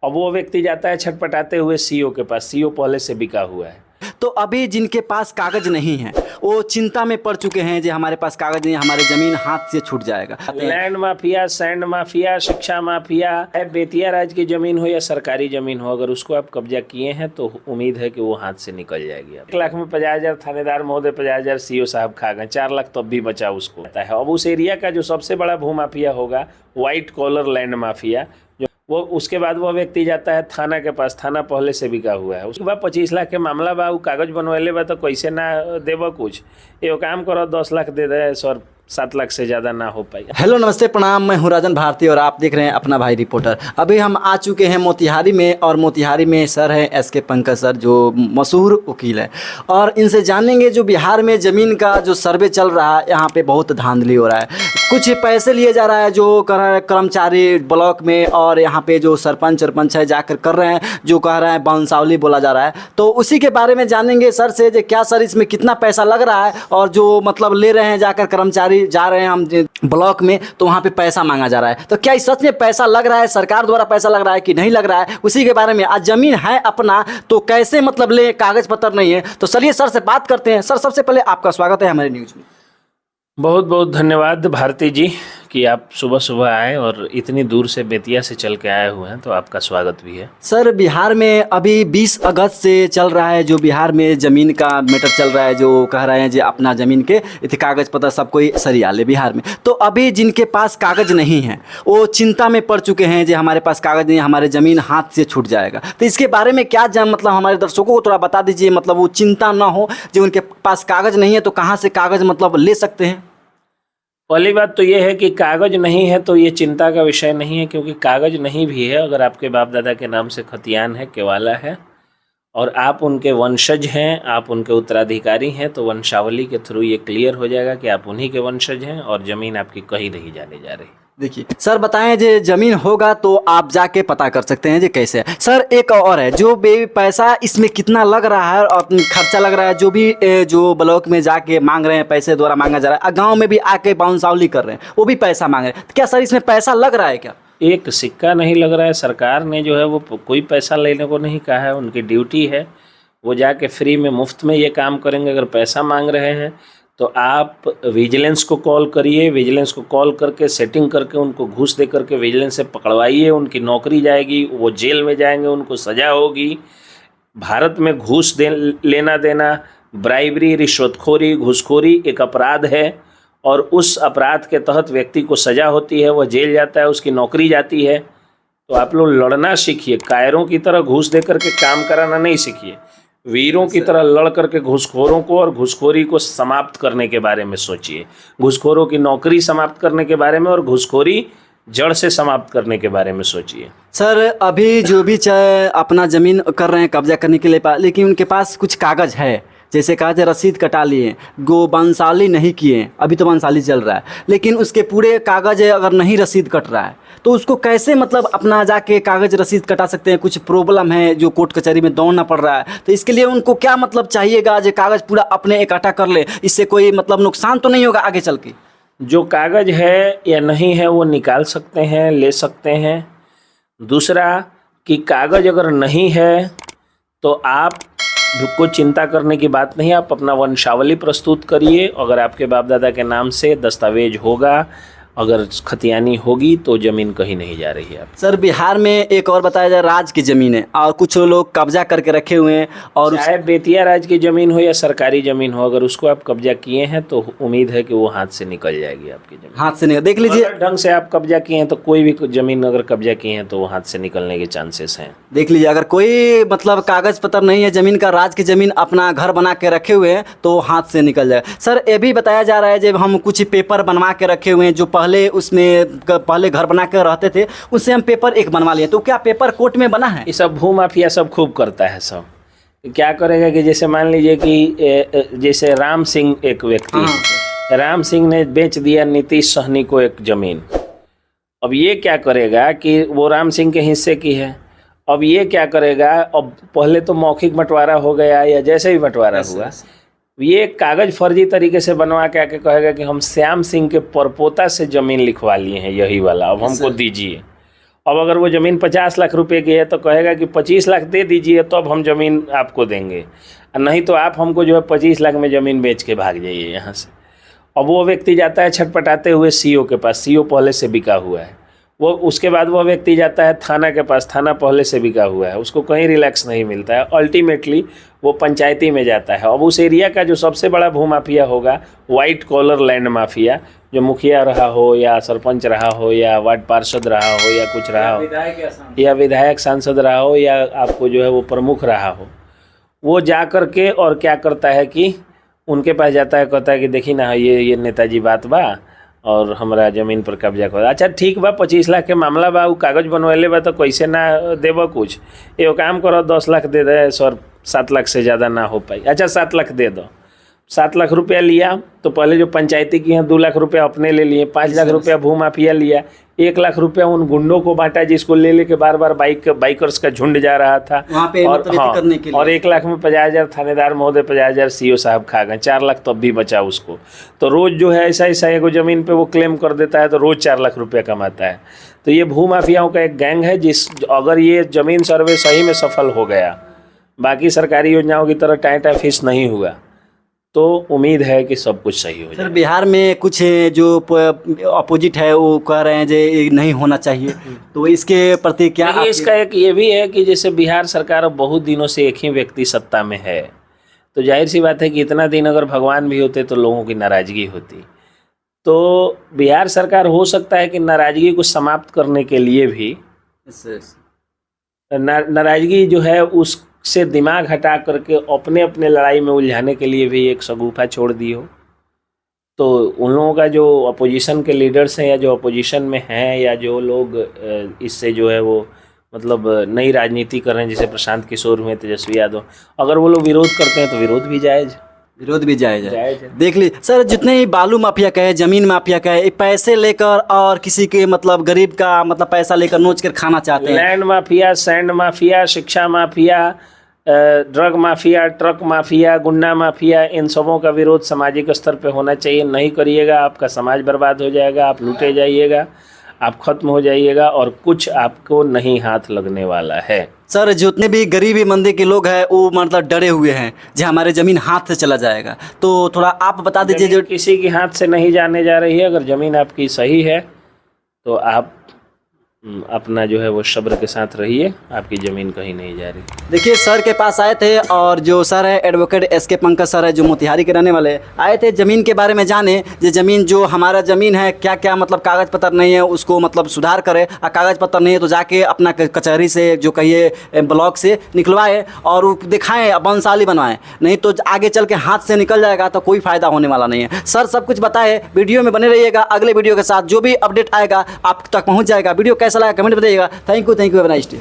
अब वो व्यक्ति जाता है छटपटाते हुए सीओ के पास, सीओ पहले से बिका हुआ है। तो अभी जिनके पास कागज नहीं है वो चिंता में पड़ चुके हैं जो हमारे पास कागज नहीं, हमारे जमीन हाथ से छूट जाएगा। लैंड माफिया, सैंड माफिया, शिक्षा माफिया, बेतिया राज की जमीन हो या सरकारी जमीन हो, अगर उसको आप कब्जा किए हैं तो उम्मीद है कि वो हाथ से निकल जाएगी। 1 लाख में 50,000 थानेदार महोदय, 50,000 सीओ साहब खा गए, 4 लाख तब भी बचा उसको है। अब उस एरिया का जो सबसे बड़ा भूमाफिया होगा, व्हाइट कॉलर लैंड माफिया, वो उसके बाद वो व्यक्ति जाता है थाना के पास, थाना पहले से बिका हुआ है। उसके बाद 25 लाख के मामला बा, कागज बनवाले बा तो कैसे ना देव कुछ, ये काम करो 10 लाख दे दे सर, 7 लाख से ज़्यादा ना हो पाएगा। हेलो नमस्ते प्रणाम, मैं हूं राजन भारती और आप देख रहे हैं अपना भाई रिपोर्टर। अभी हम आ चुके हैं मोतिहारी में और मोतिहारी में सर है एसके पंकज सर, जो मशहूर वकील है, और इनसे जानेंगे जो बिहार में ज़मीन का जो सर्वे चल रहा है, यहाँ पे बहुत धांधली हो रहा है। कुछ पैसे लिए जा रहा है जो कर्मचारी ब्लॉक में, और यहाँ पे जो सरपंच है जाकर कर रहे हैं, जो कह रहे हैं वंशावली बोला जा रहा है। तो उसी के बारे में जानेंगे सर से जो क्या सर इसमें कितना पैसा लग रहा है, और जो मतलब ले रहे हैं जाकर कर्मचारी जा रहे हैं हम ब्लॉक में तो वहाँ पे पैसा मांगा जा रहा है। तो क्या इस सच में पैसा लग रहा है, सरकार द्वारा पैसा लग रहा है कि नहीं लग रहा है, उसी के बारे में। आज जमीन है अपना तो कैसे मतलब ले, कागज पत्र नहीं है, तो चलिए सर से बात करते हैं। सर सबसे पहले आपका स्वागत है हमारे न्यूज़ में। बहुत बहुत धन्यवाद भारती जी कि आप सुबह सुबह आए और इतनी दूर से बेतिया से चल के आए हुए हैं, तो आपका स्वागत भी है। सर बिहार में अभी 20 अगस्त से चल रहा है जो बिहार में ज़मीन का मैटर चल रहा है, जो कह रहे हैं जो अपना ज़मीन के कागज़ पत्र सब कोई सरिया ले बिहार में। तो अभी जिनके पास कागज़ नहीं है वो चिंता में पड़ चुके हैं जो हमारे पास कागज़ नहीं, हमारे ज़मीन हाथ से छूट जाएगा। तो इसके बारे में क्या मतलब हमारे दर्शकों को थोड़ा बता दीजिए, मतलब वो चिंता ना हो, जो उनके पास कागज़ नहीं है तो कहाँ से कागज़ मतलब ले सकते हैं। पहली बात तो ये है कि कागज नहीं है तो ये चिंता का विषय नहीं है, क्योंकि कागज नहीं भी है, अगर आपके बाप दादा के नाम से खतियान है, केवाला है, और आप उनके वंशज हैं, आप उनके उत्तराधिकारी हैं, तो वंशावली के थ्रू ये क्लियर हो जाएगा कि आप उन्हीं के वंशज हैं और ज़मीन आपकी कहीं नहीं जाने जा रही। देखिए सर बताएं जो ज़मीन होगा तो आप जाके पता कर सकते हैं जो कैसे है। सर एक और है जो पैसा इसमें कितना लग रहा है और खर्चा लग रहा है, जो भी जो ब्लॉक में जाके मांग रहे हैं, पैसे द्वारा मांगा जा रहा है, गांव में भी आके बाउंसावली कर रहे हैं वो भी पैसा मांग रहे हैं, तो क्या सर इसमें पैसा लग रहा है क्या? एक सिक्का नहीं लग रहा है। सरकार ने जो है वो कोई पैसा लेने को नहीं कहा है, उनकी ड्यूटी है, वो जाके फ्री में मुफ्त में ये काम करेंगे। अगर पैसा मांग रहे हैं तो आप विजिलेंस को कॉल करिए, विजिलेंस को कॉल करके सेटिंग करके उनको घूस दे करके विजिलेंस से पकड़वाइए, उनकी नौकरी जाएगी, वो जेल में जाएंगे, उनको सज़ा होगी। भारत में घूस लेना देना, ब्राइबरी, रिश्वतखोरी, घूसखोरी एक अपराध है, और उस अपराध के तहत व्यक्ति को सज़ा होती है, वह जेल जाता है, उसकी नौकरी जाती है। तो आप लोग लड़ना सीखिए, कायरों की तरह घूस दे करके काम कराना नहीं सीखिए, वीरों की तरह लड़ करके घूसखोरों को और घूसखोरी को समाप्त करने के बारे में सोचिए, घूसखोरों की नौकरी समाप्त करने के बारे में और घूसखोरी जड़ से समाप्त करने के बारे में सोचिए। सर अभी जो भी अपना ज़मीन कर रहे हैं कब्जा करने के लिए, लेकिन उनके पास कुछ कागज़ है, जैसे कहा जाए रसीद कटा लिए, गो वंशावली नहीं किए, अभी तो वंशावली चल रहा है, लेकिन उसके पूरे कागज़ अगर नहीं रसीद कट रहा है तो उसको कैसे मतलब अपना जाके कागज़ रसीद कटा सकते हैं? कुछ प्रॉब्लम है जो कोर्ट कचहरी में दौड़ना पड़ रहा है, तो इसके लिए उनको क्या मतलब चाहिएगा जो कागज़ पूरा अपने इकट्ठा कर ले, इससे कोई मतलब नुकसान तो नहीं होगा आगे चल के? जो कागज़ है या नहीं है वो निकाल सकते हैं, ले सकते हैं। दूसरा कि कागज़ अगर नहीं है तो आप को चिंता करने की बात नहीं, आप अपना वंशावली प्रस्तुत करिए। अगर आपके बाप दादा के नाम से दस्तावेज होगा, अगर खतियानी होगी, तो ज़मीन कहीं नहीं जा रही है। सर बिहार में एक और बताया जाए राज की ज़मीन है और कुछ लोग कब्जा करके रखे हुए हैं, और चाहे बेतिया राज की ज़मीन हो या सरकारी ज़मीन हो, अगर उसको आप कब्जा किए हैं तो उम्मीद है कि वो हाथ से निकल जाएगी आपकी ज़मीन। हाथ से नहीं, देख लीजिए ढंग से आप कब्जा किए हैं तो कोई भी ज़मीन अगर कब्जा किए हैं तो वो हाथ से निकलने के चांसेस हैं। देख लीजिए अगर कोई मतलब कागज़ पत्र नहीं है ज़मीन का, राज की ज़मीन अपना घर बना के रखे हुए हैं तो हाथ से निकल जाए। सर ये भी बताया जा रहा है जब हम कुछ पेपर बनवा के रखे हुए हैं, जो पहले पहले घर बना के रहते थे उससे हम पेपर एक बनवा लिए, तो क्या पेपर कोर्ट में बना है? ये सब भूमाफिया सब खूब करता है। सब क्या करेगा कि जैसे मान लीजिए कि जैसे राम सिंह एक व्यक्ति, राम सिंह ने बेच दिया नीतीश सहनी को एक ज़मीन। अब ये क्या करेगा कि वो राम सिंह के हिस्से की है, अब ये क्या करेगा, अब पहले तो मौखिक बंटवारा हो गया या जैसे भी बंटवारा हुआ, ये कागज़ फर्जी तरीके से बनवा के आके कहेगा कि हम श्याम सिंह के परपोता से ज़मीन लिखवा लिए हैं यही वाला, अब हमको दीजिए। अब अगर वो ज़मीन 50 लाख रुपए की है तो कहेगा कि 25 लाख दे दीजिए तब हम ज़मीन आपको देंगे, नहीं तो आप हमको जो है 25 लाख में ज़मीन बेच के भाग जाइए यहाँ से। अब वो व्यक्ति जाता है छटपटाते हुए सीओ के पास, सीओ पहले से बिका हुआ है। वो उसके बाद वो व्यक्ति जाता है थाना के पास, थाना पहले से बिका हुआ है, उसको कहीं रिलैक्स नहीं मिलता है। अल्टीमेटली वो पंचायती में जाता है। अब उस एरिया का जो सबसे बड़ा भूमाफिया होगा, वाइट कॉलर लैंड माफिया, जो मुखिया रहा हो या सरपंच रहा हो या वार्ड पार्षद रहा हो या कुछ रहा हो या विधायक सांसद रहा हो या आपको जो है वो प्रमुख रहा हो, वो जा कर के और क्या करता है कि उनके पास जाता है, कहता है कि देखी ना ये नेताजी बात बा और हमारा ज़मीन पर कब्जा कर। अच्छा ठीक बा, 25 लाख के मामला बा, वो कागज बनवाले बा तो कैसे ना देबो कुछ, एगो काम करो 10 लाख दे दे सर, 7 लाख से ज़्यादा ना हो पाई। अच्छा 7 लाख दे दो। 7 लाख रुपया लिया तो पहले जो पंचायती की हैं 2 लाख रुपया अपने ले लिए, 5 लाख रुपया भूमाफिया लिया, 1 लाख रुपया उन गुंडों को बांटा जिसको ले के बार बार बाइकर्स का झुंड जा रहा था वहाँ पे और करने के लिए। और 1 लाख में 50,000 थानेदार महोदय, 50,000 सीओ साहब खा गए, 4 लाख तब भी बचा उसको। तो रोज़ जो है ऐसा एगो ज़मीन पे वो क्लेम कर देता है तो रोज़ 4 लाख रुपया कमाता है। तो ये भूमाफियाओं का एक गैंग है अगर ये ज़मीन सर्वे सही में सफल हो गया, बाकी सरकारी योजनाओं की तरह टाइम फीस नहीं हुआ, तो उम्मीद है कि सब कुछ सही हो जाए। सर बिहार में कुछ जो अपोजिट है वो कह रहे हैं जो ये नहीं होना चाहिए, तो इसके प्रति क्या इसका एक ये भी है कि जैसे बिहार सरकार अब बहुत दिनों से एक ही व्यक्ति सत्ता में है, तो जाहिर सी बात है कि इतना दिन अगर भगवान भी होते तो लोगों की नाराज़गी होती। तो बिहार सरकार हो सकता है कि नाराज़गी को समाप्त करने के लिए भी नाराज़गी जो है उससे दिमाग हटा करके अपने अपने लड़ाई में उलझाने के लिए भी एक शगुफा छोड़ दी हो। तो उन लोगों का जो अपोजिशन के लीडर्स हैं या जो अपोजिशन में हैं या जो लोग इससे जो है वो मतलब नई राजनीति कर रहे हैं, जैसे प्रशांत किशोर हुए, तेजस्वी यादव, अगर वो लोग विरोध करते हैं तो विरोध भी जायज़ है। देख ली सर, जितने ही बालू माफिया कहे, जमीन माफिया कहे, पैसे लेकर और किसी के मतलब गरीब का मतलब पैसा लेकर नोच कर खाना चाहते हैं। लैंड माफिया, सैंड माफिया, शिक्षा mafia, drug mafia, truck mafia, गुंडा माफिया, इन सबों का विरोध सामाजिक स्तर पे होना चाहिए। नहीं करिएगा आपका समाज बर्बाद हो जाएगा, आप लूटे जाइएगा, आप खत्म हो जाइएगा और कुछ आपको नहीं हाथ लगने वाला है। सर जितने भी गरीबी मंदी के लोग हैं वो मतलब डरे हुए हैं जो हमारे ज़मीन हाथ से चला जाएगा, तो थोड़ा आप बता दीजिए। जो किसी की हाथ से नहीं जाने जा रही है, अगर ज़मीन आपकी सही है तो आप अपना जो है वो सब्र के साथ रहिए, आपकी ज़मीन कहीं नहीं जा रही। देखिए सर के पास आए थे और जो सर है एडवोकेट एसके पंकज सर है जो मोतिहारी के रहने वाले, आए थे ज़मीन के बारे में जाने। ये ज़मीन जो हमारा ज़मीन है क्या क्या मतलब कागज़ पत्र नहीं है उसको मतलब सुधार करे, और कागज़ पत्र नहीं है तो जाके अपना कचहरी से जो कहिए ब्लॉक से निकलवाए और दिखाएँ, बंसाली बनवाएँ, नहीं तो आगे चल के हाथ से निकल जाएगा तो कोई फ़ायदा होने वाला नहीं है। सर सब कुछ बताए, वीडियो में बने रहिएगा, अगले वीडियो के साथ जो भी अपडेट आएगा आप तक पहुँच जाएगा। वीडियो कैसा लगा कमेंट बताइएगा। Thank you, have a nice day.